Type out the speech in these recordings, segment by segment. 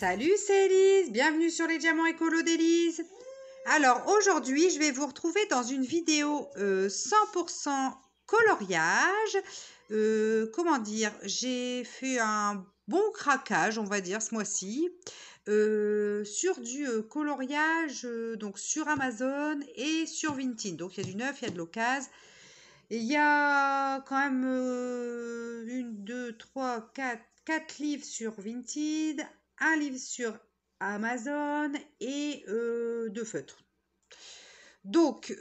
Salut, c'est Elise, bienvenue sur les diamants écolo d'Elise. Alors aujourd'hui, je vais vous retrouver dans une vidéo 100% coloriage. Comment dire, j'ai fait un bon craquage, on va dire, ce mois-ci, sur du coloriage donc sur Amazon et sur Vinted. Donc il y a du neuf, il y a de l'occasion. Et il y a quand même une, deux, trois, quatre livres sur Vinted, un livre sur Amazon et deux feutres. Donc,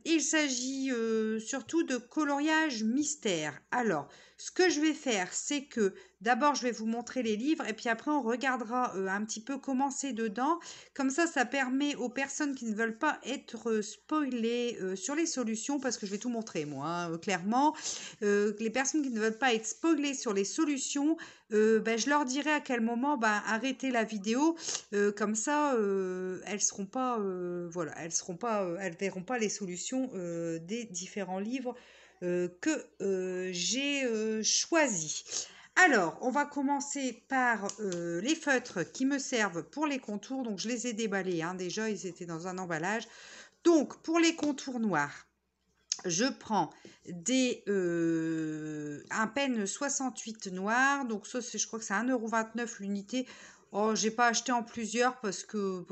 il s'agit surtout de coloriage mystère. Alors, ce que je vais faire, c'est que d'abord, je vais vous montrer les livres et puis après, on regardera un petit peu comment c'est dedans. Comme ça permet aux personnes qui ne veulent pas être spoilées sur les solutions, parce que je vais tout montrer, moi, hein, clairement. Les personnes qui ne veulent pas être spoilées sur les solutions, je leur dirai à quel moment arrêter la vidéo. Comme ça, elles verront pas les solutions des différents livres que j'ai choisis. Alors, on va commencer par les feutres qui me servent pour les contours. Donc, je les ai déballés, hein, déjà, ils étaient dans un emballage. Donc, pour les contours noirs, je prends un pen 68 noir. Donc, ça, je crois que c'est 1,29 € l'unité. Oh, j'ai pas acheté en plusieurs parce que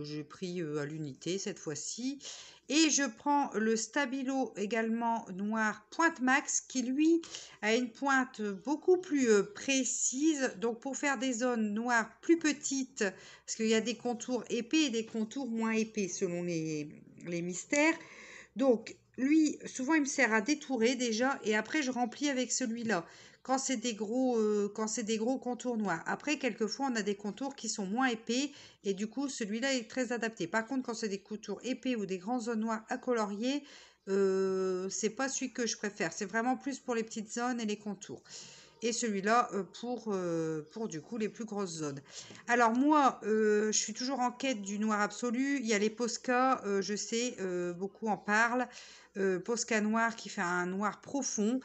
j'ai pris à l'unité cette fois-ci. Et je prends le Stabilo également noir Pointe Max qui lui a une pointe beaucoup plus précise. Donc pour faire des zones noires plus petites, parce qu'il y a des contours épais et des contours moins épais selon les mystères. Donc lui, souvent il me sert à détourer déjà et après je remplis avec celui-là quand c'est des gros contours noirs. Après, quelquefois, on a des contours qui sont moins épais et du coup, celui-là est très adapté. Par contre, quand c'est des contours épais ou des grands zones noires à colorier, c'est pas celui que je préfère. C'est vraiment plus pour les petites zones et les contours. Et celui-là pour du coup les plus grosses zones. Alors moi, je suis toujours en quête du noir absolu. Il y a les Posca, je sais, beaucoup en parlent. Posca noir qui fait un noir profond.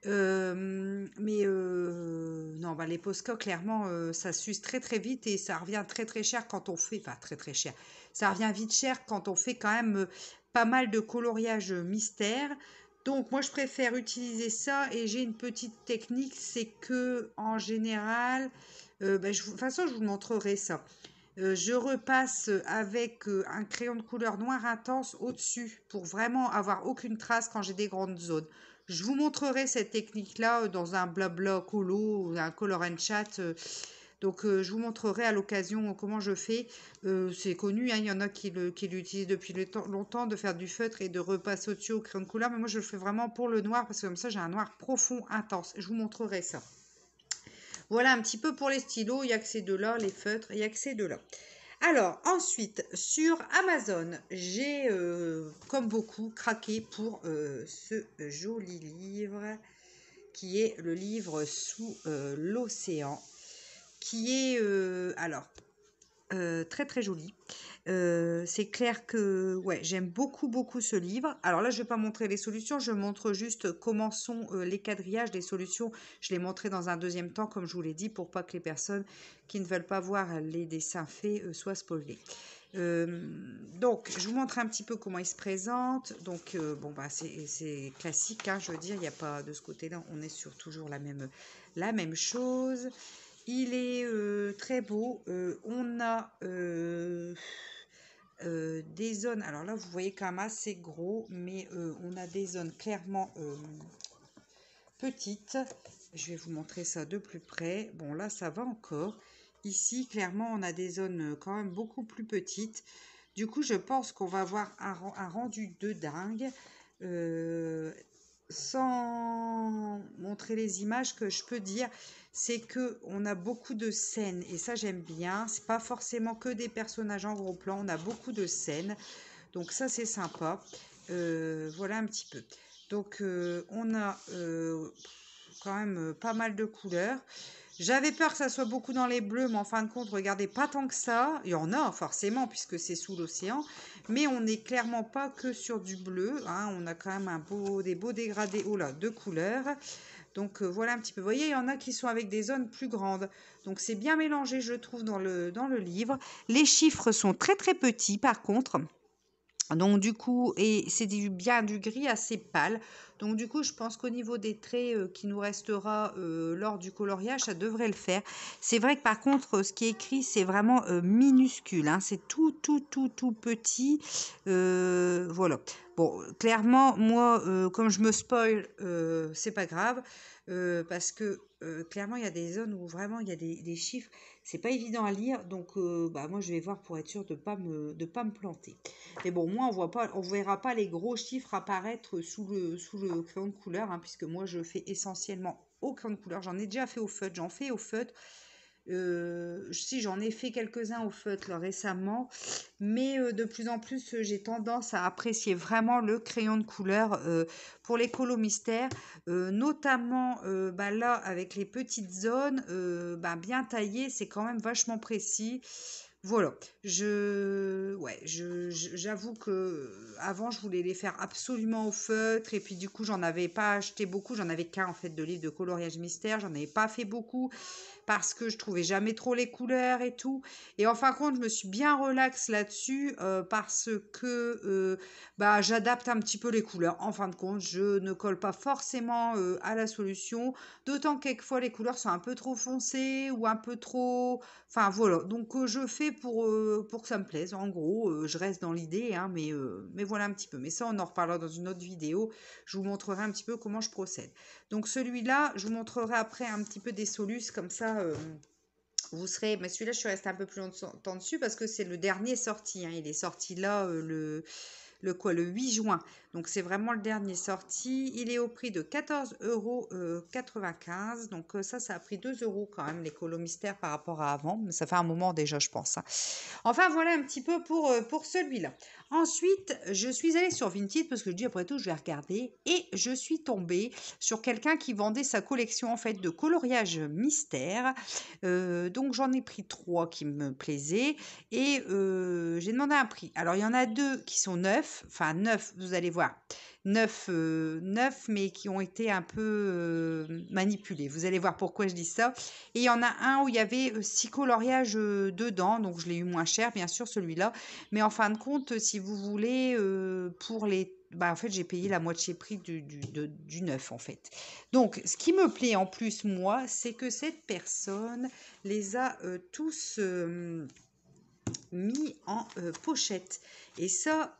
Non, les Posca, clairement, ça s'use très très vite et ça revient très très cher quand on fait, enfin très très cher, ça revient vite cher quand on fait quand même pas mal de coloriage mystère. Donc moi je préfère utiliser ça et j'ai une petite technique, c'est que en général, de toute façon je vous montrerai ça. Je repasse avec un crayon de couleur noir intense au-dessus pour vraiment avoir aucune trace quand j'ai des grandes zones. Je vous montrerai cette technique-là dans un blabla colo, un color and chat. Je vous montrerai à l'occasion comment je fais. C'est connu, hein, il y en a qui l'utilisent depuis longtemps, de faire du feutre et de repasser au-dessus au crayon de couleur. Mais moi, je le fais vraiment pour le noir parce que comme ça, j'ai un noir profond, intense. Je vous montrerai ça. Voilà un petit peu pour les stylos. Il n'y a que ces deux-là, les feutres, il n'y a que ces deux-là. Alors, ensuite, sur Amazon, j'ai, comme beaucoup, craqué pour ce joli livre qui est le livre Sous l'océan, qui est, très très joli. C'est clair que ouais, j'aime beaucoup beaucoup ce livre. Alors là, je vais pas montrer les solutions, je montre juste comment sont les quadrillages des solutions. Je les montrerai dans un deuxième temps, comme je vous l'ai dit, pour pas que les personnes qui ne veulent pas voir les dessins faits soient spoilées. Donc, je vous montre un petit peu comment il se présente. Donc, c'est classique, hein, je veux dire, il n'y a pas de ce côté-là, on est sur toujours la même chose. Il est très beau. On a des zones. Alors là, vous voyez quand même assez gros, mais on a des zones clairement petites. Je vais vous montrer ça de plus près. Bon, là, ça va encore. Ici, clairement, on a des zones quand même beaucoup plus petites. Du coup, je pense qu'on va avoir un rendu de dingue. Sans montrer les images, que je peux dire, c'est que on a beaucoup de scènes et ça j'aime bien. C'est pas forcément que des personnages en gros plan, on a beaucoup de scènes, donc ça c'est sympa. Voilà un petit peu. Donc on a quand même pas mal de couleurs. J'avais peur que ça soit beaucoup dans les bleus, mais en fin de compte, regardez, pas tant que ça. Il y en a forcément, puisque c'est sous l'océan. Mais on n'est clairement pas que sur du bleu, hein. On a quand même des beaux dégradés de couleurs. Donc voilà un petit peu. Vous voyez, il y en a qui sont avec des zones plus grandes. Donc c'est bien mélangé, je trouve, dans le livre. Les chiffres sont très très petits par contre. Donc du coup, et c'est bien du gris assez pâle. Donc du coup, je pense qu'au niveau des traits qui nous restera lors du coloriage, ça devrait le faire. C'est vrai que par contre, ce qui est écrit, c'est vraiment minuscule, hein. C'est tout, tout, tout, tout petit. Voilà. Bon, clairement, moi, comme je me spoil, c'est pas grave. Parce que clairement, il y a des zones où vraiment il y a des chiffres. C'est pas évident à lire. Donc, bah, moi, je vais voir pour être sûr de pas me planter. Mais bon, moi, on verra pas les gros chiffres apparaître sous le crayon de couleur, hein, puisque moi, je fais essentiellement au crayon de couleur. J'en ai déjà fait au feutre, j'en fais au feutre. Si j'en ai fait quelques-uns au feutre là, récemment, mais de plus en plus, j'ai tendance à apprécier vraiment le crayon de couleur pour les colos mystères, notamment bah, là, avec les petites zones, bah, bien taillées, c'est quand même vachement précis. Voilà, j'avoue que avant je voulais les faire absolument au feutre et puis du coup j'en avais pas acheté beaucoup, j'en avais qu'un en fait de livres de coloriage mystère, j'en avais pas fait beaucoup parce que je trouvais jamais trop les couleurs et tout. Et en fin de compte, je me suis bien relax là-dessus parce que bah, j'adapte un petit peu les couleurs. En fin de compte, je ne colle pas forcément à la solution, d'autant que quelquefois les couleurs sont un peu trop foncées ou un peu trop. Enfin voilà, donc je fais pour que ça me plaise. En gros, je reste dans l'idée, hein, mais voilà un petit peu. Mais ça, on en reparlera dans une autre vidéo. Je vous montrerai un petit peu comment je procède. Donc celui-là, je vous montrerai après un petit peu des solus, comme ça, vous serez. Mais celui-là, je suis restée un peu plus longtemps dessus parce que c'est le dernier sorti, hein. Il est sorti là le 8 juin. Donc c'est vraiment le dernier sorti. Il est au prix de 14,95 €. Donc ça a pris 2 € quand même, les colos mystères par rapport à avant. Mais ça fait un moment déjà, je pense, hein. Enfin, voilà un petit peu pour celui-là. Ensuite, je suis allée sur Vinted parce que je dis après tout, je vais regarder. Et je suis tombée sur quelqu'un qui vendait sa collection en fait de coloriage mystère. Donc j'en ai pris 3 qui me plaisaient et j'ai demandé un prix. Alors il y en a 2 qui sont neufs, enfin neufs, vous allez voir. Neufs, mais qui ont été un peu manipulés. Vous allez voir pourquoi je dis ça. Et il y en a un où il y avait 6 coloriages dedans, donc je l'ai eu moins cher, bien sûr, celui-là. Mais en fin de compte, si vous voulez, pour les bah, en fait, j'ai payé la moitié prix du neuf, en fait. Donc, ce qui me plaît en plus, moi, c'est que cette personne les a tous mis en pochette. Et ça,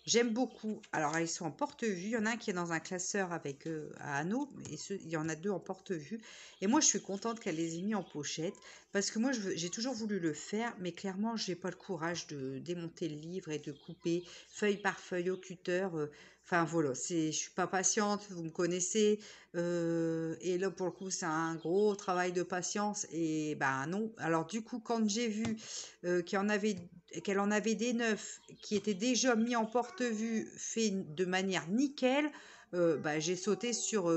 j'aime beaucoup. Alors, ils sont en porte-vue. Il y en a un qui est dans un classeur avec à anneaux, et il y en a 2 en porte-vue. Et moi, je suis contente qu'elle les ait mis en pochette, parce que moi, j'ai toujours voulu le faire, mais clairement, j'ai pas le courage de démonter le livre et de couper feuille par feuille au cutter. Enfin, voilà, je suis pas patiente, vous me connaissez. Et là, pour le coup, c'est un gros travail de patience. Et ben non. Alors, du coup, quand j'ai vu qu'elle en avait des neufs qui étaient déjà mis en porte-vue, fait de manière nickel, bah, j'ai sauté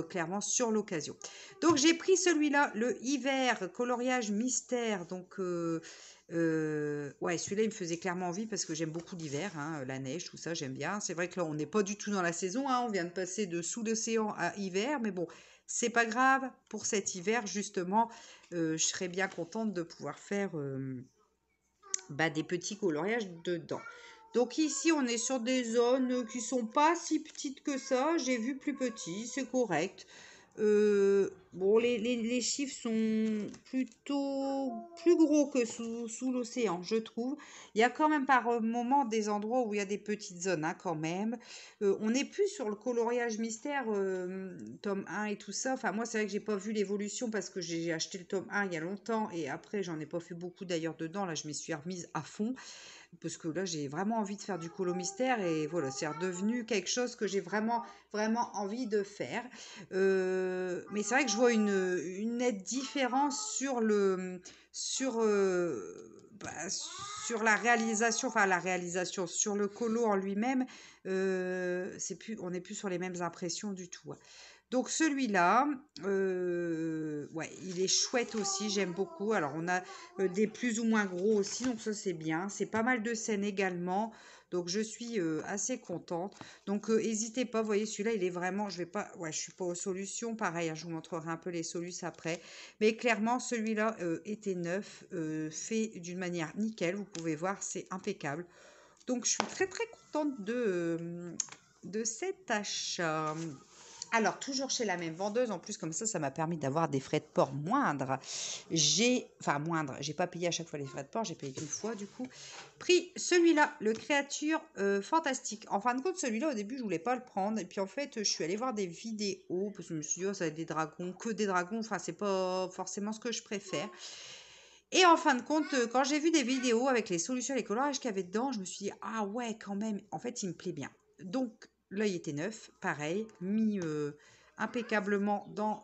clairement sur l'occasion. Donc j'ai pris celui-là, le hiver coloriage mystère. Donc ouais, celui-là il me faisait clairement envie parce que j'aime beaucoup l'hiver, hein, la neige, tout ça, j'aime bien. C'est vrai que là on n'est pas du tout dans la saison, hein, on vient de passer de sous l'océan à hiver, mais bon, c'est pas grave. Pour cet hiver justement, je serais bien contente de pouvoir faire bah, des petits coloriages dedans. Donc ici, on est sur des zones qui sont pas si petites que ça. J'ai vu plus petit, c'est correct. Bon, les chiffres sont plutôt plus gros que sous l'océan, je trouve. Il y a quand même par moment des endroits où il y a des petites zones, hein, quand même. On n'est plus sur le coloriage mystère, tome 1 et tout ça. Enfin, moi, c'est vrai que j'ai pas vu l'évolution parce que j'ai acheté le tome 1 il y a longtemps et après, j'en ai pas fait beaucoup d'ailleurs dedans. Là, je m'y suis remise à fond parce que là, j'ai vraiment envie de faire du colo mystère et voilà, c'est redevenu quelque chose que j'ai vraiment, vraiment envie de faire. Mais c'est vrai que je vois une nette différence sur, bah, sur la réalisation, sur le colo en lui-même. On n'est plus sur les mêmes impressions du tout, hein. Donc celui-là, ouais, il est chouette aussi, j'aime beaucoup. Alors on a des plus ou moins gros aussi, donc ça c'est bien. C'est pas mal de scènes également. Donc je suis assez contente. Donc n'hésitez pas, vous voyez celui-là il est vraiment, je vais pas, ouais je suis pas aux solutions, pareil, hein, je vous montrerai un peu les solutions après. Mais clairement celui-là était neuf, fait d'une manière nickel, vous pouvez voir c'est impeccable. Donc je suis très très contente de cet achat. Alors, toujours chez la même vendeuse, en plus, comme ça m'a permis d'avoir des frais de port moindres. J'ai pas payé à chaque fois les frais de port, j'ai payé qu'une fois, du coup. Pris celui-là, le Créature Fantastique. En fin de compte, celui-là, au début, je voulais pas le prendre. Et puis, en fait, je suis allée voir des vidéos, parce que je me suis dit, oh, ça va être des dragons, que des dragons. Enfin, c'est pas forcément ce que je préfère. Et en fin de compte, quand j'ai vu des vidéos avec les solutions et les coloriages qu'il y avait dedans, je me suis dit, ah ouais, quand même, en fait, il me plaît bien. Donc, là, il était neuf, pareil, mis impeccablement dans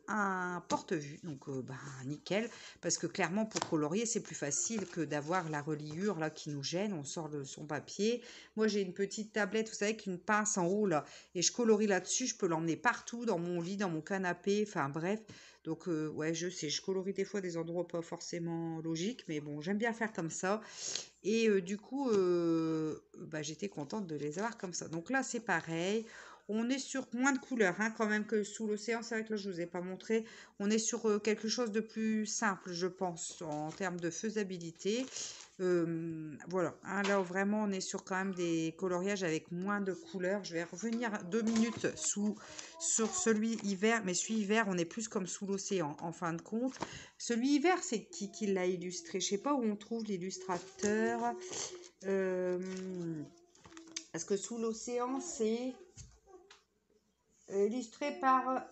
un porte-vue. Donc, nickel, parce que clairement, pour colorier, c'est plus facile que d'avoir la reliure là qui nous gêne. On sort son papier. Moi, j'ai une petite tablette, vous savez, avec une pince en haut là, et je colorie là-dessus. Je peux l'emmener partout, dans mon lit, dans mon canapé, enfin bref. Donc, ouais, je sais, je colorie des fois des endroits pas forcément logiques, mais bon, j'aime bien faire comme ça. Et du coup, j'étais contente de les avoir comme ça. Donc là, c'est pareil. On est sur moins de couleurs hein, quand même que sous l'océan. C'est vrai que là, je ne vous ai pas montré. On est sur quelque chose de plus simple, je pense, en termes de faisabilité. Voilà, hein, là vraiment on est sur quand même des coloriages avec moins de couleurs. Je vais revenir 2 minutes sur celui hiver, mais celui hiver on est plus comme sous l'océan en fin de compte. Celui hiver c'est qui l'a illustré? Je sais pas où on trouve l'illustrateur. Parce que sous l'océan c'est illustré par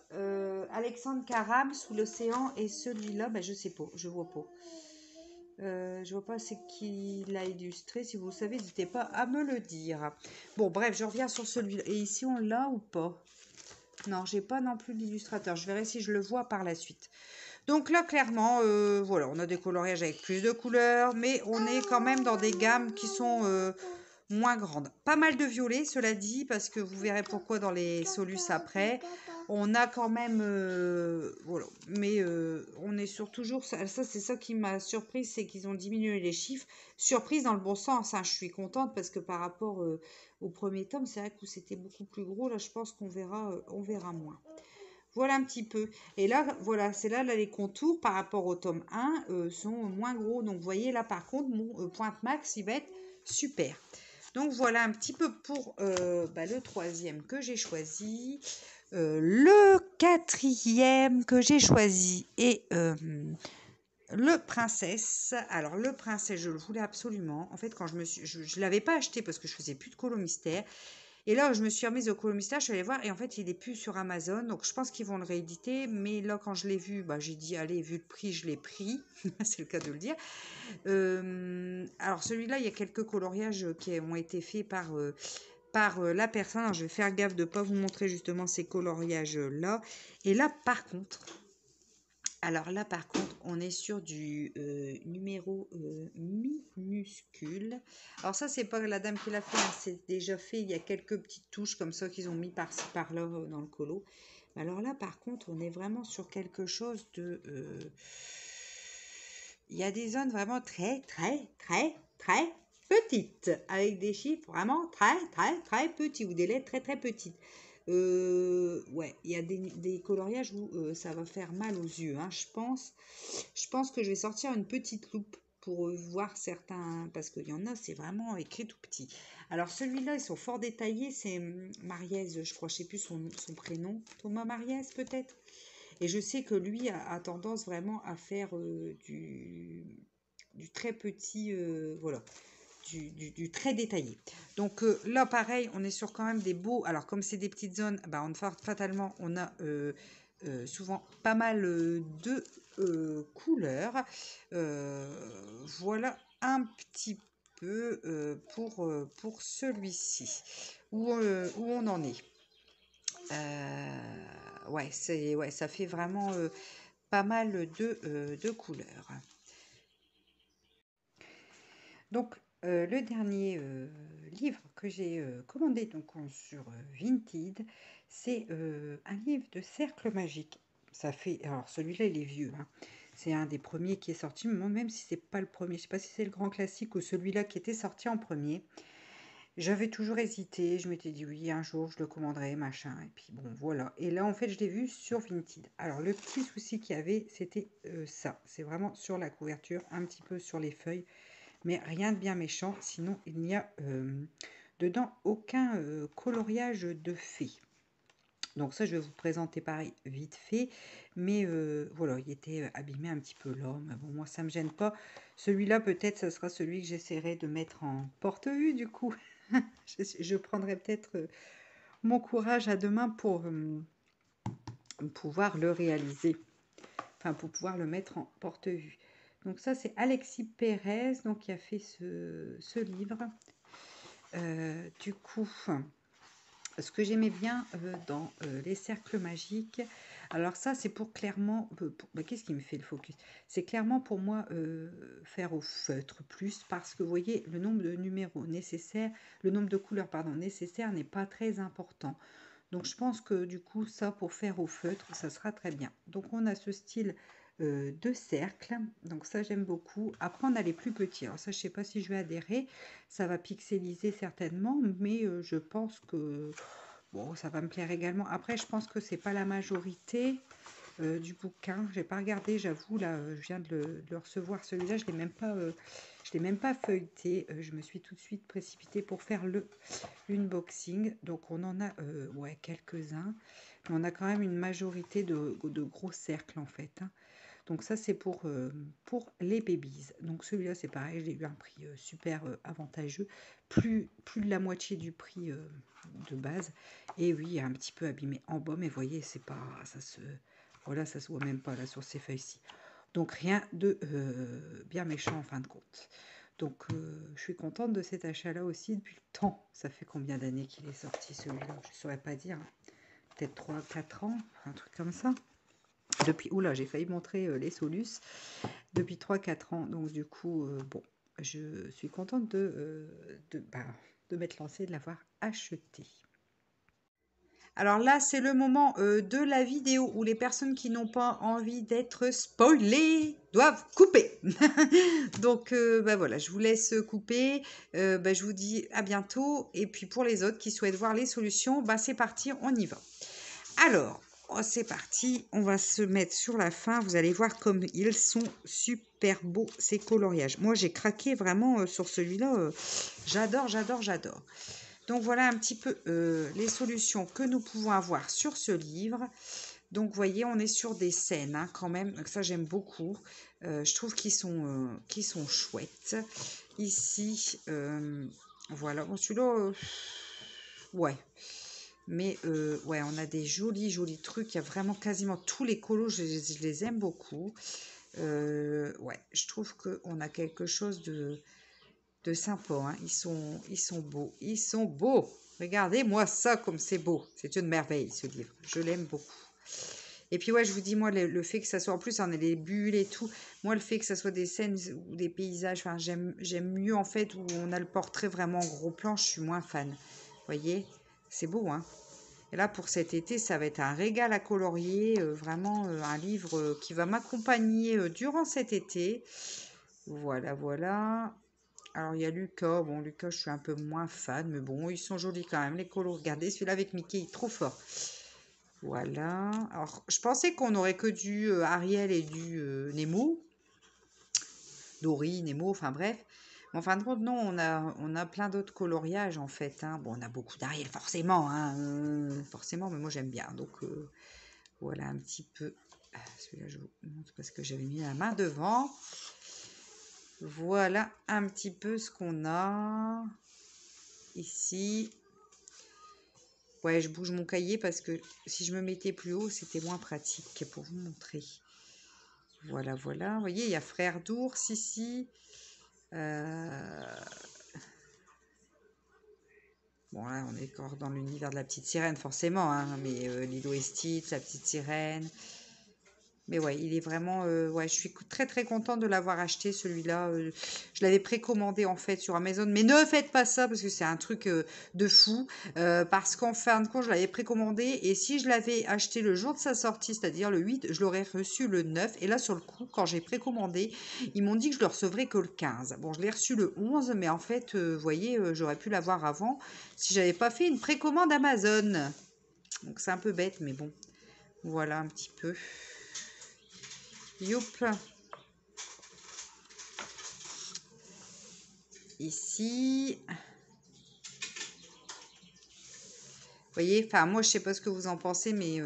Alexandre Caram sous l'océan, et celui-là je sais pas, je vois pas. Je vois pas c'est qui l'a illustré. Si vous savez, n'hésitez pas à me le dire. Bon, bref, je reviens sur celui-là. Et ici, on l'a ou pas? Non, j'ai pas non plus l'illustrateur. Je verrai si je le vois par la suite. Donc là, clairement, voilà, on a des coloriages avec plus de couleurs, mais on est quand même dans des gammes qui sont moins grande. Pas mal de violet, cela dit, parce que vous verrez pourquoi dans les solus après. On a quand même, voilà, mais on est sur toujours, ça c'est ça qui m'a surprise, c'est qu'ils ont diminué les chiffres. Surprise dans le bon sens, hein, je suis contente parce que par rapport au premier tome, c'est vrai que c'était beaucoup plus gros. Là, je pense on verra moins. Voilà un petit peu. Et là, voilà, c'est là les contours par rapport au tome 1 sont moins gros. Donc, vous voyez, là, par contre, mon pointe max, il va être super. Donc, voilà un petit peu pour le troisième que j'ai choisi. Le quatrième que j'ai choisi est le princesse. Alors, le princesse, je le voulais absolument. En fait, quand je l'avais pas acheté parce que je faisais plus de colo mystère. Et là, je me suis remise au colo mystère, je suis allée voir, et en fait, il est plus sur Amazon. Donc, je pense qu'ils vont le rééditer. Mais là, quand je l'ai vu, j'ai dit, allez, vu le prix, je l'ai pris. C'est le cas de le dire. Alors, celui-là, il y a quelques coloriages qui ont été faits par la personne. Alors, je vais faire gaffe de ne pas vous montrer justement ces coloriages-là. Et là, par contre, on est sur du numéro minuscule. Alors ça, c'est pas la dame qui l'a fait, hein, c'est déjà fait. Il y a quelques petites touches comme ça qu'ils ont mis par-ci, par-là dans le colo. Alors là, par contre, on est vraiment sur quelque chose de... Il y a des zones vraiment très, très, très, très petites, avec des chiffres vraiment très, très, très petits, ou des lettres très, très petites. Ouais, il y a des coloriages où ça va faire mal aux yeux, hein, je pense. Je pense que je vais sortir une petite loupe pour voir certains, parce qu'il y en a, c'est vraiment écrit tout petit. Alors celui-là, ils sont fort détaillés, c'est Mariès, je crois, je sais plus son prénom. Thomas Mariès, peut-être. Et je sais que lui a tendance vraiment à faire du très petit, voilà, du très détaillé. Donc là, pareil, on est sur quand même des beaux. Alors, comme c'est des petites zones, fatalement, on a souvent pas mal de couleurs. Voilà un petit peu pour celui-ci, où on en est. Ouais, ça fait vraiment pas mal de couleurs. Donc, le dernier livre que j'ai commandé donc, sur Vinted, c'est un livre de cercle magique. Ça fait, alors celui-là, il est vieux, hein. C'est un des premiers qui est sorti, même si c'est pas le premier. Je sais pas si c'est le grand classique ou celui-là qui était sorti en premier. J'avais toujours hésité, je m'étais dit oui, un jour je le commanderai, machin, et puis bon, voilà. Et là, en fait, je l'ai vu sur Vinted. Alors, le petit souci qu'il y avait, c'était ça. C'est vraiment sur la couverture, un petit peu sur les feuilles, mais rien de bien méchant. Sinon, il n'y a dedans aucun coloriage de fée. Donc ça, je vais vous présenter pareil vite fait. Mais voilà, il était abîmé un petit peu là. Mais bon, moi, ça me gêne pas. Celui-là, peut-être, ça sera celui que j'essaierai de mettre en porte-vue, du coup. Je prendrai peut-être mon courage à demain pour pouvoir le réaliser. Enfin, pour pouvoir le mettre en porte-vue. Donc ça, c'est Alexis Pérez, donc, qui a fait ce livre. Du coup... Ce que j'aimais bien dans les cercles magiques, alors ça c'est pour clairement, qu'est-ce qui me fait le focus? C'est clairement pour moi faire au feutre plus parce que vous voyez le nombre de numéros nécessaires, le nombre de couleurs pardon nécessaires n'est pas très important. Donc je pense que du coup ça pour faire au feutre ça sera très bien. Donc on a ce style de cercle, donc ça j'aime beaucoup. Après on a les plus petits, alors ça je sais pas si je vais adhérer, ça va pixeliser certainement, mais je pense que bon ça va me plaire également. Après je pense que c'est pas la majorité du bouquin, j'ai pas regardé, j'avoue là, je viens de le recevoir celui-là, je l'ai même pas feuilleté, je me suis tout de suite précipitée pour faire l'unboxing. Donc on en a ouais, quelques-uns, mais on a quand même une majorité de gros cercles en fait, hein. Donc ça c'est pour les babies. Donc celui-là c'est pareil, j'ai eu un prix super avantageux, plus de la moitié du prix de base. Et oui, un petit peu abîmé en bas, mais voyez, c'est pas, ça se, voilà, ça se voit même pas là sur ces feuilles-ci. Donc rien de bien méchant en fin de compte. Donc je suis contente de cet achat-là aussi depuis le temps. Ça fait combien d'années qu'il est sorti celui-là? Je ne saurais pas dire. Peut-être 3-4 ans, un truc comme ça. Depuis, oula, j'ai failli montrer les Solus. Depuis 3-4 ans. Donc du coup, bon, je suis contente de m'être lancée, de l'avoir acheté. Alors là, c'est le moment de la vidéo où les personnes qui n'ont pas envie d'être spoilées doivent couper. Donc voilà, je vous laisse couper. Je vous dis à bientôt. Et puis pour les autres qui souhaitent voir les solutions, c'est parti, on y va. Alors, c'est parti. On va se mettre sur la fin. Vous allez voir comme ils sont super beaux, ces coloriages. Moi, j'ai craqué vraiment sur celui-là. J'adore, j'adore, j'adore. Donc voilà un petit peu les solutions que nous pouvons avoir sur ce livre. Donc vous voyez, on est sur des scènes hein, quand même. Donc ça j'aime beaucoup. Je trouve qu'ils sont chouettes. Ici, voilà. Bon celui-là, ouais. Mais ouais, on a des jolis trucs. Il y a vraiment quasiment tous les colos. Je les aime beaucoup. Ouais, je trouve qu'on a quelque chose de sympa, hein. Ils sont beaux. Ils sont beaux. Regardez-moi ça comme c'est beau. C'est une merveille ce livre. Je l'aime beaucoup. Et puis ouais, je vous dis, moi, le fait que ça soit, en plus, on a les bulles et tout. Moi, le fait que ça soit des scènes ou des paysages, enfin, j'aime mieux en fait où on a le portrait vraiment en gros plan. Je suis moins fan. Vous voyez, c'est beau, hein. Et là, pour cet été, ça va être un régal à colorier. Vraiment un livre qui va m'accompagner durant cet été. Voilà, voilà. Alors, il y a Lucas. Bon, Lucas, je suis un peu moins fan, mais bon, ils sont jolis quand même, les colos. Regardez, celui-là avec Mickey, il est trop fort. Voilà. Alors, je pensais qu'on aurait que du Ariel et du Nemo. Dory, Nemo, enfin bref. Mais en fin de compte, non, on a plein d'autres coloriages, en fait, hein. Bon, on a beaucoup d'Ariel, forcément, hein, forcément, mais moi, j'aime bien. Donc, voilà un petit peu. Celui-là, je vous montre parce que j'avais mis la main devant. Voilà un petit peu ce qu'on a ici. Ouais, je bouge mon cahier parce que si je me mettais plus haut, c'était moins pratique pour vous montrer. Voilà, voilà. Vous voyez, il y a Frère d'ours ici. Bon, là, on est encore dans l'univers de la petite sirène, forcément, hein, mais Lilo et Stitch, la petite sirène. Mais ouais, il est vraiment... ouais, je suis très très contente de l'avoir acheté celui-là. Je l'avais précommandé en fait sur Amazon. Mais ne faites pas ça parce que c'est un truc de fou. Parce qu'en fin de compte, je l'avais précommandé. Et si je l'avais acheté le jour de sa sortie, c'est-à-dire le 8, je l'aurais reçu le 9. Et là, sur le coup, quand j'ai précommandé, ils m'ont dit que je le recevrais que le 15. Bon, je l'ai reçu le 11. Mais en fait, vous voyez, j'aurais pu l'avoir avant si j'avais pas fait une précommande Amazon. Donc c'est un peu bête, mais bon. Voilà un petit peu. Youp. Ici. Vous voyez, enfin moi je sais pas ce que vous en pensez, mais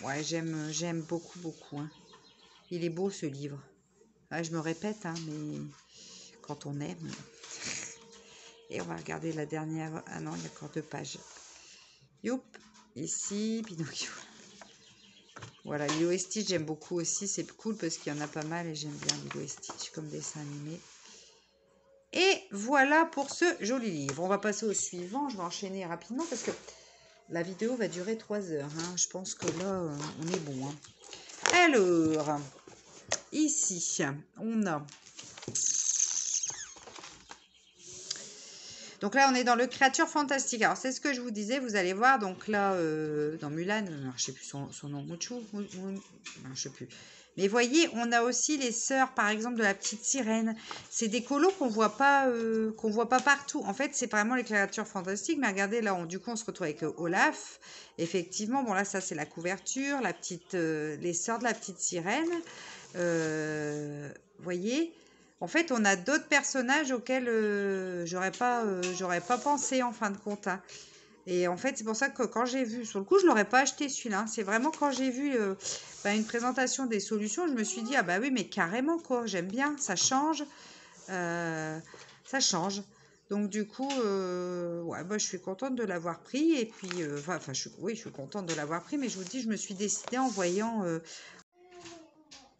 ouais, j'aime beaucoup, beaucoup. Hein. Il est beau ce livre. Ouais, je me répète, hein, mais quand on aime. Et on va regarder la dernière. Ah non, il y a encore 2 pages. Youp. Ici, Pinocchio. Voilà, Lilo et Stitch, j'aime beaucoup aussi. C'est cool parce qu'il y en a pas mal et j'aime bien Lilo et Stitch comme dessin animé. Et voilà pour ce joli livre. On va passer au suivant. Je vais enchaîner rapidement parce que la vidéo va durer 3 heures. Hein. Je pense que là, on est bon. Hein. Alors, ici, on a... Donc là, on est dans le créature fantastique. Alors, c'est ce que je vous disais. Vous allez voir. Donc là, dans Mulan, je ne sais plus son nom. Muchu, non, je ne sais plus. Mais voyez, on a aussi les sœurs, par exemple, de la petite sirène. C'est des colos qu'on voit pas partout. En fait, c'est vraiment les créatures fantastiques. Mais regardez, là, du coup, on se retrouve avec Olaf. Effectivement, bon là, ça, c'est la couverture. La petite, les sœurs de la petite sirène. Voyez. En fait, on a d'autres personnages auxquels j'aurais pas pensé en fin de compte. Hein. Et en fait, c'est pour ça que quand j'ai vu, sur le coup, je l'aurais pas acheté celui-là. C'est vraiment quand j'ai vu une présentation des solutions, je me suis dit, ah bah oui, mais carrément quoi, j'aime bien, ça change. Ça change. Donc du coup, ouais, bah, je suis contente de l'avoir pris. Et puis, oui, je suis contente de l'avoir pris, mais je vous dis, je me suis décidée en voyant...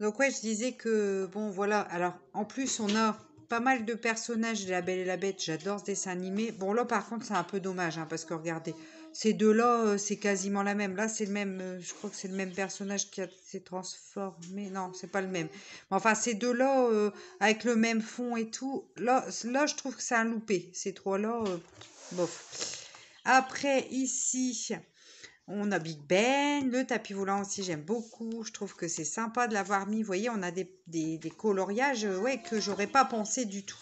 Donc ouais, je disais que, bon, voilà. Alors, en plus, on a pas mal de personnages de La Belle et la Bête. J'adore ce dessin animé. Bon, là, par contre, c'est un peu dommage, hein, parce que regardez, ces deux-là, c'est quasiment la même. Là, c'est le même, je crois que c'est le même personnage qui s'est transformé. Non, c'est pas le même. Mais enfin, ces deux-là, avec le même fond et tout, là, je trouve que c'est un loupé. Ces trois-là, bof. Après, ici... On a Big Ben, le tapis volant aussi, j'aime beaucoup. Je trouve que c'est sympa de l'avoir mis. Vous voyez, on a des coloriages ouais, que j'aurais pas pensé du tout.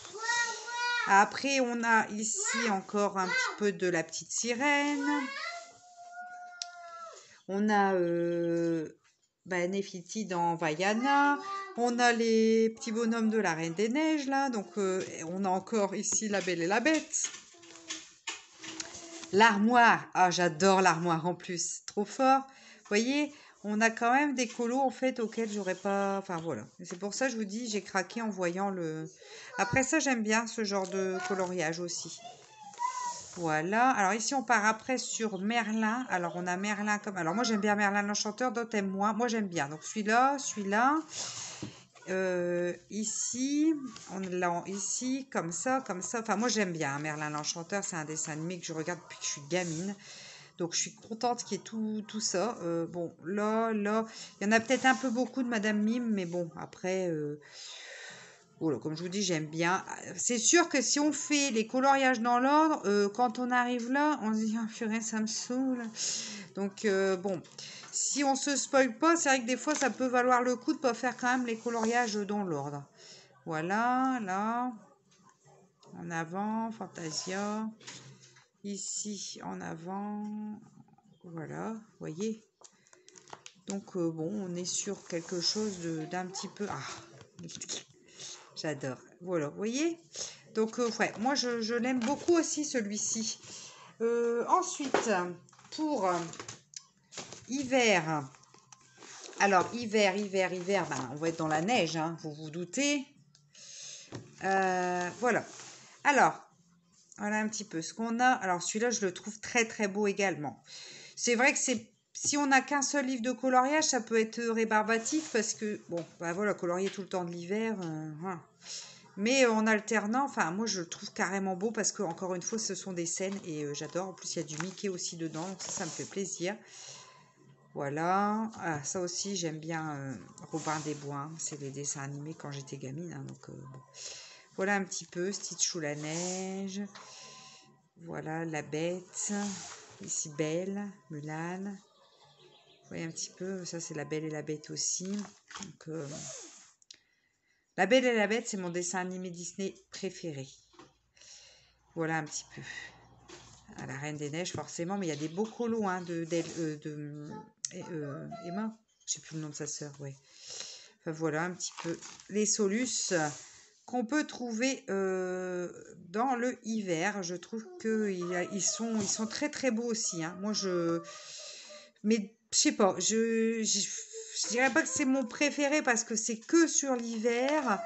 Après, on a ici encore un petit peu de la petite sirène. On a Nefiti dans Vaiana. On a les petits bonhommes de la Reine des Neiges, là. Donc, on a encore ici La Belle et la Bête. L'armoire, ah j'adore l'armoire en plus, trop fort. Vous voyez, on a quand même des colos en fait auxquels j'aurais pas... Enfin voilà, c'est pour ça que je vous dis, j'ai craqué en voyant le... Après ça, j'aime bien ce genre de coloriage aussi. Voilà, alors ici on part après sur Merlin. Alors on a Merlin comme... Alors moi j'aime bien Merlin l'Enchanteur, d'autres aiment moins. Moi j'aime bien, donc celui-là. Ici, on l'a ici, comme ça, comme ça. Enfin, moi, j'aime bien hein, Merlin l'Enchanteur. C'est un dessin animé que je regarde depuis que je suis gamine. Donc, je suis contente qu'il y ait tout ça. Bon, là, il y en a peut-être un peu beaucoup de Madame Mime. Mais bon, après, voilà, comme je vous dis, j'aime bien. C'est sûr que si on fait les coloriages dans l'ordre, quand on arrive là, on se dit, ah, purée, ça me saoule. Donc, bon, si on se spoil pas, c'est vrai que des fois, ça peut valoir le coup de pas faire quand même les coloriages dans l'ordre. Voilà, là, en avant, Fantasia. Ici, en avant. Voilà, vous voyez. Donc, bon, on est sur quelque chose d'un petit peu... Ah, j'adore. Voilà, vous voyez. Donc, ouais, moi, je l'aime beaucoup aussi, celui-ci. Ensuite, pour hiver... Alors, hiver, on va être dans la neige, hein, vous vous doutez. Voilà. Alors, voilà un petit peu ce qu'on a. Alors, celui-là, je le trouve très, très beau également. C'est vrai que si on n'a qu'un seul livre de coloriage, ça peut être rébarbatif parce que, bon, bah voilà, colorier tout le temps de l'hiver, voilà. Mais en alternant, enfin, moi, je le trouve carrément beau parce que, encore une fois, ce sont des scènes et j'adore. En plus, il y a du Mickey aussi dedans, donc ça me fait plaisir. Voilà. Ah, ça aussi, j'aime bien Robin des Bois. Hein. C'est les dessins animés quand j'étais gamine. Hein, donc, bon. Voilà un petit peu Stitch ou la neige. Voilà la bête. Ici Belle, Mulan. Vous voyez un petit peu. Ça, c'est la Belle et la Bête aussi. Donc, la Belle et la Bête, c'est mon dessin animé Disney préféré. Voilà un petit peu. À la Reine des Neiges, forcément, mais il y a des beaux colos hein, Emma. Je sais plus le nom de sa sœur, ouais. Enfin, voilà un petit peu les solus qu'on peut trouver dans le hiver. Je trouve qu'ils sont très très beaux aussi. Hein. Moi, mais je sais pas, je dirais pas que c'est mon préféré parce que c'est que sur l'hiver.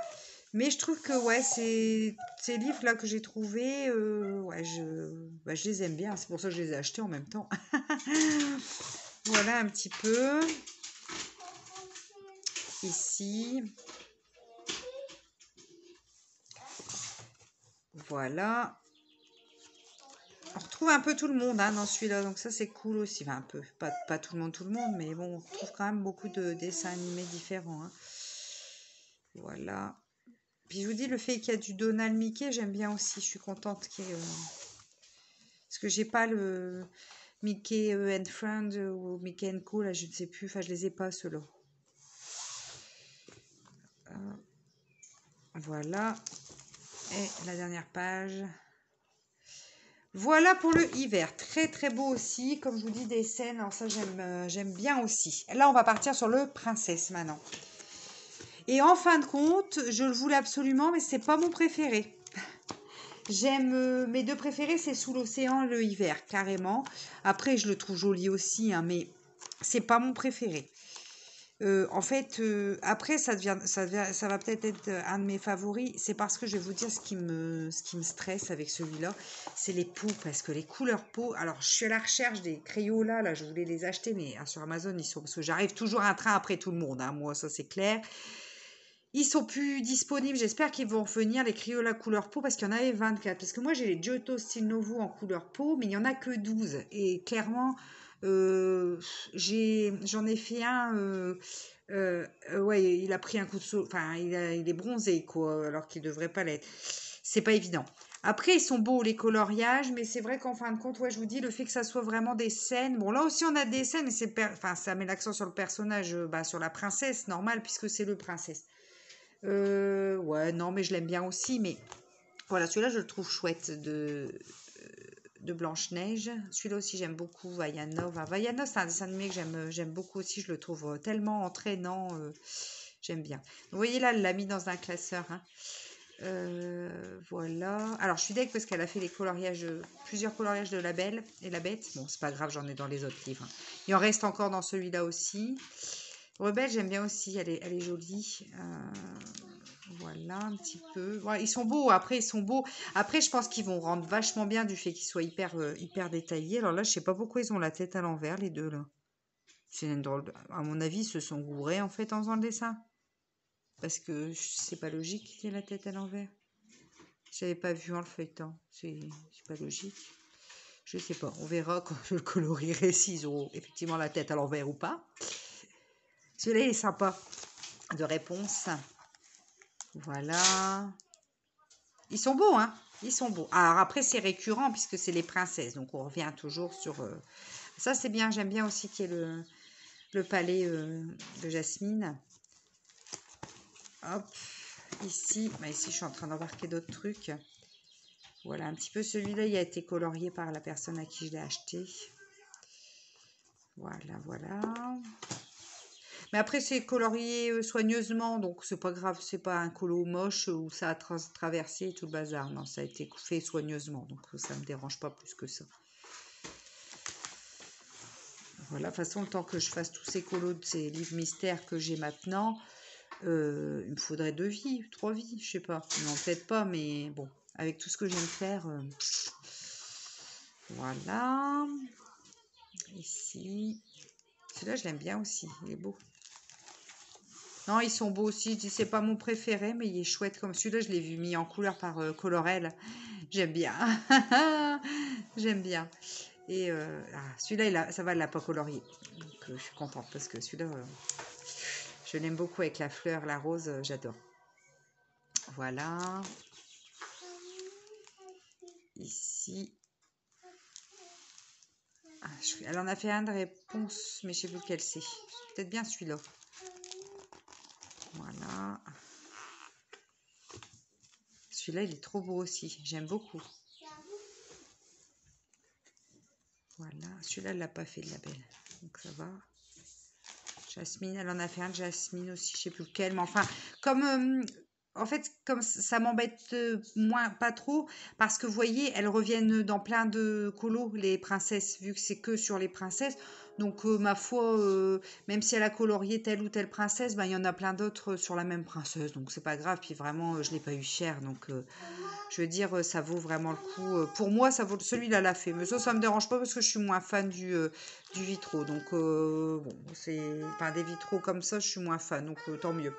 Mais je trouve que ouais, ces livres-là que j'ai trouvés, ouais, je les aime bien. C'est pour ça que je les ai achetés en même temps. Voilà un petit peu. Ici. Voilà. On retrouve un peu tout le monde hein, dans celui-là, donc ça c'est cool aussi. Enfin, un peu, pas tout le monde, mais bon, on retrouve quand même beaucoup de dessins animés différents. Hein. Voilà. Puis je vous dis, le fait qu'il y a du Donald Mickey, j'aime bien aussi. Je suis contente qu'il y ait, parce que j'ai pas le Mickey and Friend ou Mickey and Co, là, je ne sais plus. Enfin, je les ai pas, ceux-là. Voilà. Et la dernière page. Voilà pour le hiver. Très très beau aussi. Comme je vous dis, des scènes. Alors ça, j'aime bien aussi. Là, on va partir sur le princesse maintenant. Et en fin de compte, je le voulais absolument, mais c'est pas mon préféré. J'aime mes deux préférés, c'est Sous l'océan, le hiver, carrément. Après, je le trouve joli aussi, hein, mais c'est pas mon préféré. En fait, après, ça va peut-être être un de mes favoris. C'est parce que je vais vous dire ce qui me stresse avec celui-là, c'est les peaux, parce que les couleurs peau. Alors, je suis à la recherche des Crayolas, là, je voulais les acheter, mais sur Amazon, ils sont parce que j'arrive toujours un train après tout le monde, hein, moi, ça c'est clair. Ils sont plus disponibles. J'espère qu'ils vont revenir, les Crayolas couleur peau, parce qu'il y en avait 24. Parce que moi, j'ai les Giotto Style Novo en couleur peau, mais il n'y en a que 12. Et clairement, j'en ai fait un. Ouais, il a pris un coup de saut. Enfin, il est bronzé, quoi, alors qu'il ne devrait pas l'être. C'est pas évident. Après, ils sont beaux, les coloriages, mais c'est vrai qu'en fin de compte, ouais, je vous dis, le fait que ça soit vraiment des scènes. Bon, là aussi, on a des scènes, mais enfin, ça met l'accent sur le personnage, sur la princesse, normal, puisque c'est le princesse. Ouais, non, mais je l'aime bien aussi. Mais voilà, celui-là, je le trouve chouette de Blanche-Neige. Celui-là aussi, j'aime beaucoup. Vaiana. Vaiana, c'est un dessin animé que j'aime beaucoup aussi. Je le trouve tellement entraînant. J'aime bien. Vous voyez là, elle l'a mis dans un classeur. Hein. Voilà. Alors, je suis deg parce qu'elle a fait les coloriages, plusieurs coloriages de la Belle et la Bête. Bon, c'est pas grave, j'en ai dans les autres livres. Hein. Il en reste encore dans celui-là aussi. Rebelle, j'aime bien aussi, elle est jolie. Voilà, un petit peu. Ouais, ils sont beaux, après, ils sont beaux. Après, je pense qu'ils vont rendre vachement bien du fait qu'ils soient hyper détaillés. Alors là, je sais pas pourquoi ils ont la tête à l'envers, les deux, là. C'est une drôle À mon avis, ils se sont gourés, en fait, en faisant le dessin. Parce que c'est pas logique qu'il y ait la tête à l'envers. J'avais pas vu en le feuilletant. C'est pas logique. Je sais pas, on verra quand je le colorierai s'ils ont effectivement la tête à l'envers ou pas. Celui-là, il est sympa. De réponse. Voilà. Ils sont beaux, hein. Ils sont beaux. Alors après, c'est récurrent puisque c'est les princesses. Donc, on revient toujours sur... Ça, c'est bien. J'aime bien aussi qu'il y ait le palais de Jasmine. Hop. Ici, ici, je suis en train d'embarquer d'autres trucs. Voilà, un petit peu. Celui-là, il a été colorié par la personne à qui je l'ai acheté. Voilà, voilà. Mais après, c'est colorié soigneusement, donc c'est pas grave, c'est pas un colo moche où ça a traversé tout le bazar. Non, ça a été fait soigneusement, donc ça me dérange pas plus que ça. Voilà, de toute façon, le temps que je fasse tous ces colos de ces livres mystères que j'ai maintenant, il me faudrait 2 vies, 3 vies, je sais pas. Non, peut-être pas, mais bon, avec tout ce que j'aime faire. Voilà. Ici. Celui-là, je l'aime bien aussi, il est beau. Non, ils sont beaux aussi. C'est pas mon préféré, mais il est chouette comme celui-là. Je l'ai vu mis en couleur par Colorel. J'aime bien. J'aime bien. Et celui-là, ça va, il l'a pas colorié. Donc, je suis contente parce que celui-là, je l'aime beaucoup avec la fleur, la rose, j'adore. Voilà. Ici. Ah, elle en a fait un de réponse, mais je sais plus lequel c'est. Peut-être bien celui-là. Voilà. Celui-là, il est trop beau aussi. J'aime beaucoup. Voilà. Celui-là, elle l'a pas fait de la belle. Donc ça va. Jasmine, elle en a fait un de Jasmine aussi, je sais plus lequel. Mais enfin, comme en fait, comme ça m'embête moins, pas trop, parce que vous voyez, elles reviennent dans plein de colos, les princesses, vu que c'est que sur les princesses. Donc, ma foi, même si elle a colorié telle ou telle princesse, ben, il y en a plein d'autres sur la même princesse. Donc, c'est pas grave. Puis vraiment, je l'ai pas eu cher. Donc, je veux dire, ça vaut vraiment le coup. Pour moi, ça vaut celui-là l'a fait. Mais ça me dérange pas parce que je suis moins fan du vitraux. Donc, bon, c'est pas des vitraux comme ça, je suis moins fan. Donc, tant mieux.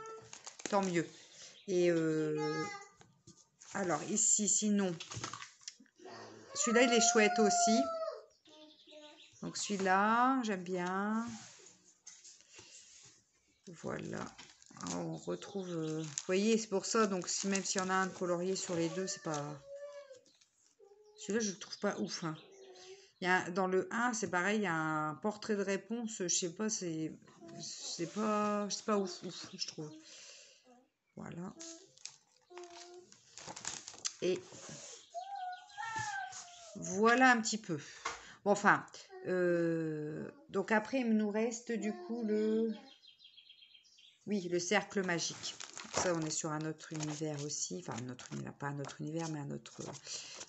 Tant mieux. Et alors, ici, sinon, celui-là, il est chouette aussi. Donc, celui-là, j'aime bien. Voilà. On retrouve... vous voyez, c'est pour ça. Donc, si, même s'il y en a un de colorié sur les deux, c'est pas... Celui-là, je le trouve pas ouf. Hein. Dans le 1, c'est pareil, il y a un portrait de réponse, je sais pas, c'est pas ouf, je trouve. Voilà. Et voilà un petit peu. Bon, enfin, donc après, il nous reste du coup le cercle magique. Ça, on est sur un autre univers aussi. Enfin, notre univers, pas un autre univers, mais un autre...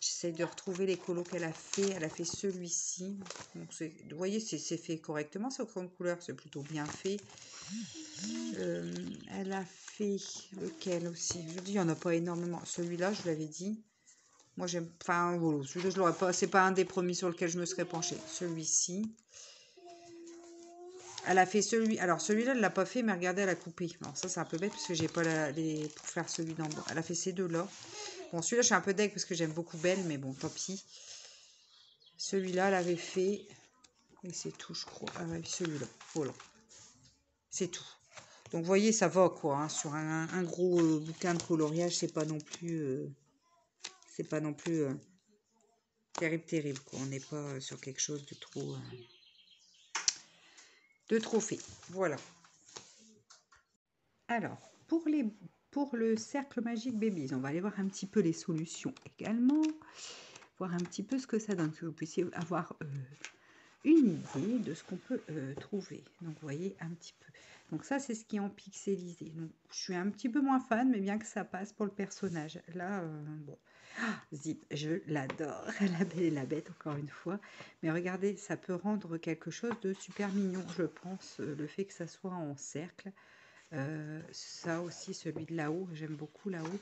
J'essaye de retrouver les colos qu'elle a fait. Elle a fait celui-ci. Donc, vous voyez, c'est fait correctement, c'est au crayon de couleur. C'est plutôt bien fait. Elle a fait lequel aussi? Je dis, il n'y en a pas énormément. Celui-là, je vous l'avais dit. Moi, j'aime... Enfin, voilà, celui-là, je l'aurais pas... C'est pas un des premiers sur lequel je me serais penchée. Celui-ci. Elle a fait celui... Alors, celui-là, elle l'a pas fait, mais regardez, elle a coupé. Alors, ça, c'est un peu bête, parce que j'ai pas pour faire celui d'en bas. Elle a fait ces deux-là. Bon, celui-là, je suis un peu deg, parce que j'aime beaucoup Belle, mais bon, tant pis. Celui-là, elle avait fait... Et c'est tout, je crois. Ah, celui-là. Voilà. C'est tout. Donc, vous voyez, ça va, quoi. Hein, sur un gros bouquin de coloriage, c'est pas non plus... terrible, quoi. On n'est pas sur quelque chose de trop fait. Voilà. Alors, pour le cercle magique Babies, on va aller voir un petit peu les solutions également, voir un petit peu ce que ça donne, que vous puissiez avoir une idée de ce qu'on peut trouver. Donc, vous voyez un petit peu. Donc, ça, c'est ce qui est en pixelisé. Donc, je suis un petit peu moins fan, mais bien que ça passe pour le personnage. Là, bon... Zip, je l'adore, la belle et la bête, encore une fois. Mais regardez, ça peut rendre quelque chose de super mignon, je pense, le fait que ça soit en cercle. Ça aussi, celui de là-haut, j'aime beaucoup là-haut.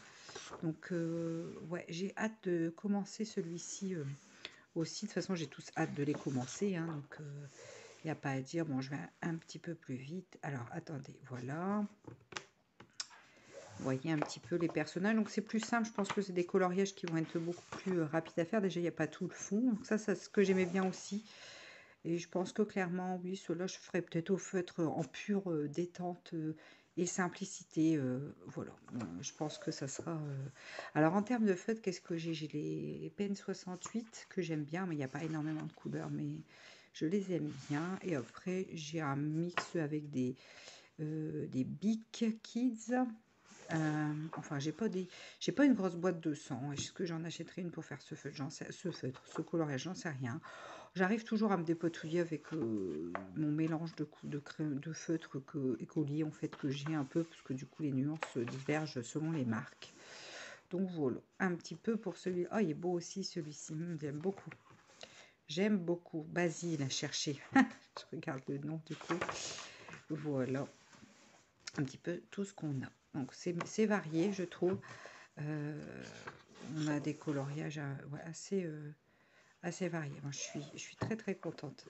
Donc, ouais, j'ai hâte de commencer celui-ci aussi. De toute façon, j'ai tous hâte de les commencer. Hein, donc, il n'y a pas à dire. Bon, je vais un petit peu plus vite. Alors, attendez, voilà. Vous voyez un petit peu les personnages. Donc, c'est plus simple. Je pense que c'est des coloriages qui vont être beaucoup plus rapides à faire. Déjà, il n'y a pas tout le fond. Donc, ça c'est ce que j'aimais bien aussi. Et je pense que clairement, oui, ceux-là, je ferai peut-être au feutre en pure détente et simplicité. Voilà. Je pense que ça sera... Alors, en termes de feutre, qu'est-ce que j'ai? J'ai les Pen 68 que j'aime bien. Mais il n'y a pas énormément de couleurs. Mais je les aime bien. Et après, j'ai un mix avec des Bic Kids. Enfin, j'ai pas une grosse boîte de 100. Est-ce que j'en achèterai une pour faire ce feutre, ce coloriage, j'en sais rien. J'arrive toujours à me dépatouiller avec mon mélange de feutre écolier en fait que j'ai un peu parce que du coup les nuances divergent selon les marques. Donc voilà, un petit peu pour celui. Oh, il est beau aussi celui-ci. J'aime beaucoup. J'aime beaucoup. Basile à chercher. Je regarde le nom du coup. Voilà. Un petit peu tout ce qu'on a. Donc c'est varié, je trouve. On a des coloriages ouais, assez variés. Moi, je suis très très contente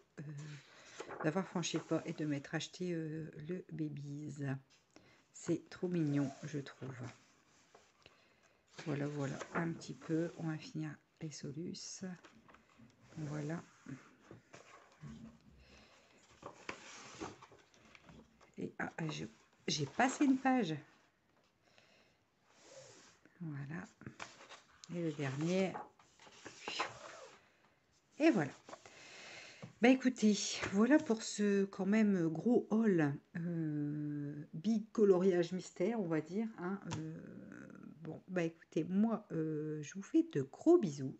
d'avoir franchi le pas et de m'être acheté le Babies. C'est trop mignon, je trouve. Voilà, voilà, un petit peu. On va finir les solus. Voilà. j'ai passé une page. Voilà. Et le dernier. Et voilà. Bah écoutez, voilà pour ce quand même gros haul big coloriage mystère, on va dire. Hein, bon, bah écoutez, moi, je vous fais de gros bisous.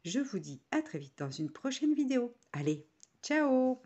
Je vous dis à très vite dans une prochaine vidéo. Allez, ciao!